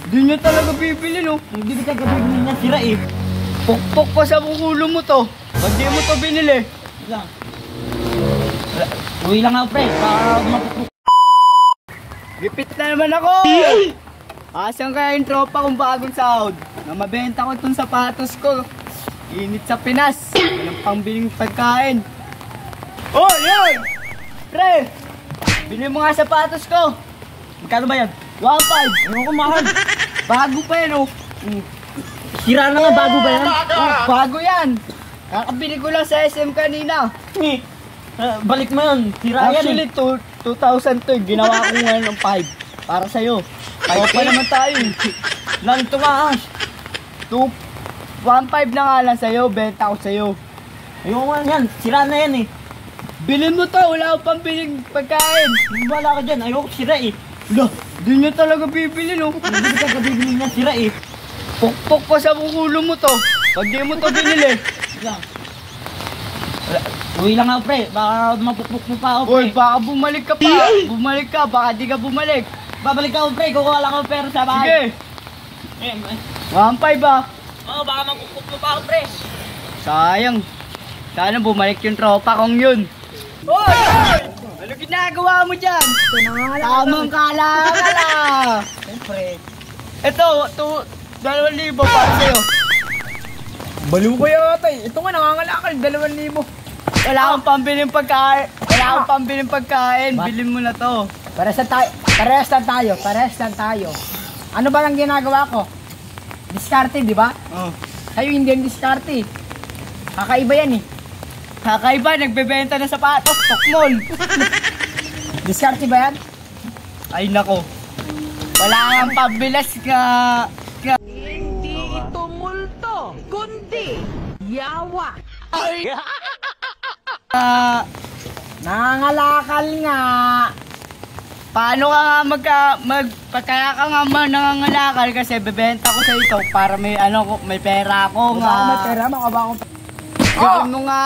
Di nyo talaga bibili, no? Hindi kita gabibili niya, sira eh. Pukpok pa sa ulo mo to. Pag di mo to binili. Lang. Uwi lang ako, pre. Para mapupuk. Gipit na naman ako! Asan kaya yung tropa kong bagong sahod? Na mabenta ko itong sapatos ko. Init sa Pinas. Walang pangbiling pagkain. Oh, yun! Pre! Bili mo nga sapatos ko. Magkano ba yan? 1.5. Ano ko mahal? Bago pa yan, oh. Sira na nga, bago ba yan? Oh, bago yan. Kakabili ko lang sa SM kanina. Balik mo yun. Sira yan Actually, eh. 2002, ginawa ko ngayon ng 5. Para sa'yo. 5 pa naman tayo. Lang tumaas. 1.5 na nga lang sa'yo, benta ko sa'yo. Ayoko nga yan. Sira na yan eh. Bilhin mo to, wala akong pambiling pagkain. Wala ka dyan. Ayoko sira eh. Lah, di nyo talaga bibili, no? Hindi kita gabibili niya, sira eh. Pukpok pa sa ulo mo to. Pag di mo to binili. Lang. Uwi lang ako, pre. Baka mapupuk mo pa ako, pre. Uy, baka bumalik ka pa. Bumalik ka, baka di ka bumalik. Babalik ako, pre. Kukuha lang ako pera sa bahay. Sige. Eh, 1.5 ah. Oo, baka mapupuk mo pa ako, pre. Sayang. Sana bumalik yung tropa kong yun. Hoy! Ano ginagawa mo dyan? Tamang kalakala. Siyempre. Ito, 2,000 para sa'yo. Baliw ko yata eh. Ito nga nangangalakal, 2,000. Wala akong pambiling pagkain. Wala akong pambiling pagkain. Bilhin mo na to. Parehas lang tayo. Ano ba lang ginagawa ko? Diskarte, di ba? Oh. Kayo hindi yung diskarte. Kakaiba yan eh. Kakaiba, nagbebenta ng sapatos. Tokmol. Diskarte ba yan? Ay nako. Wala kang pambilas ka. Hindi ito multo, kundi yawa. Nangangalakal nga. Paano ka nga kaya ka nga nangangalakal kasi bebenta ko sa ito para may may pera ako nga. Baka may pera, makaba akong... Bilhin mo nga.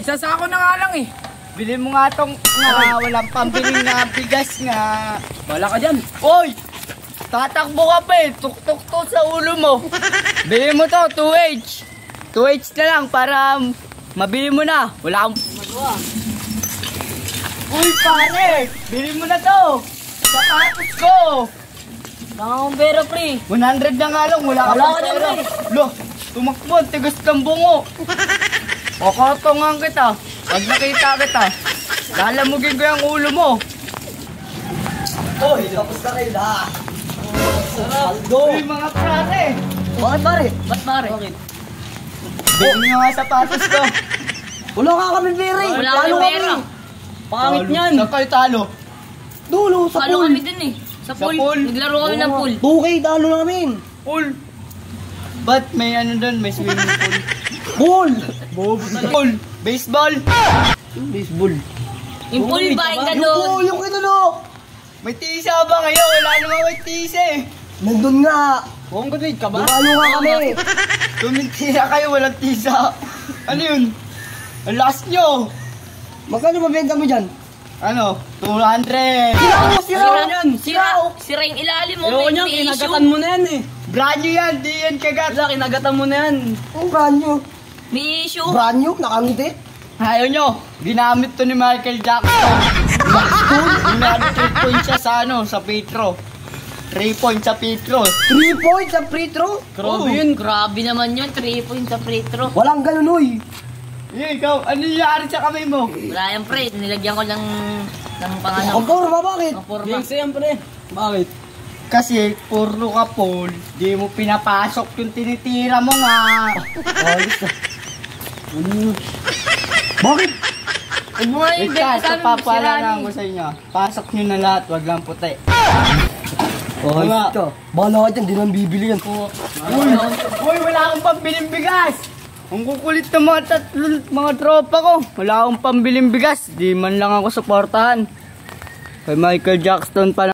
Isasako na nga lang eh. Bilhin mo nga tong nga walang pambiling na bigas nga. Wala ka dyan. Oy! Tatakbo ka pa eh. Tuk-tuk to sa ulo mo. Bilhin mo to, 2H. 2H na lang para mabili mo na. Wala kang magawa. Uy pare! Bilhin mo na to. Sapatos ko. Nangangumbero, pre. 100 na nga lang. Wala ka Wala pang ka dyan, pera. pre. Lo, tumakbo. Tigas ng bungo. Kakatongan kita. Pag nakita kita, lalamugin ko yung ulo mo. Oy, tapos na kayo na. Uy mga prate. Bakit, pare? Ba't, pare? Bilhin nyo nga sapatos ko. Wala ka kami pera eh. Wala Talo kami pera. kami. Pangit niyan. Saan kayo talo? Dulo, sa Talo pool. kami dun eh. Sa Sa pool. pool? Naglaro kami ng pool. 2K, talo namin. Pool. Ba't may doon? May swimming pool. Pool. Bobo talaga. Pool. Baseball. Baseball. Yung pool ba? Yung Yung ganun. pool, yung kinalo. May tisa ba kayo? Wala naman may tisa eh. Nandun nga. Huwag ka ka ba? Dumalo nga kami. Tumintira kayo, walang tisa. Ano yun? Ang last nyo. Magkano mabenta mo dyan? Ano? 200. Sira yan. Sira yung ilalim mo. Ayoko niya, May kinagatan issue. mo na yan eh. Brand new yan, di yan kagat. Wala, kinagatan mo na yan. Ang brand new. May issue. Brand new, nakangiti. Ayaw nyo, ginamit to ni Michael Jackson. Ginamit 3 points siya sa Petro. 3 points sa Petro. 3 points sa free throw. Grabe yun. Grabe naman yun. 3 points sa free throw. Walang ganun, uy. Ikaw, ano nangyari sa kamay mo? Wala yan, pre. Nilagyan ko ng pangano. Ang forma, bakit? Ang forma. siyempre. Bakit? Kasi puro ka Paul, di mo pinapasok yung tinitira mo nga. Alis na. Bakit? Huwag mo nga yung Ika, benta sa sa amin. papala Sira lang ko sa inyo. Pasok nyo na lahat, wag lang puti. Alis Wala. ka. Bahala ka dyan, di naman bibili yan. Uy, wala akong pambiling bigas. Ang kukulit ng mga tropa ko. Wala akong pambiling bigas. Di man lang ako suportahan. Kay Michael Jackson pa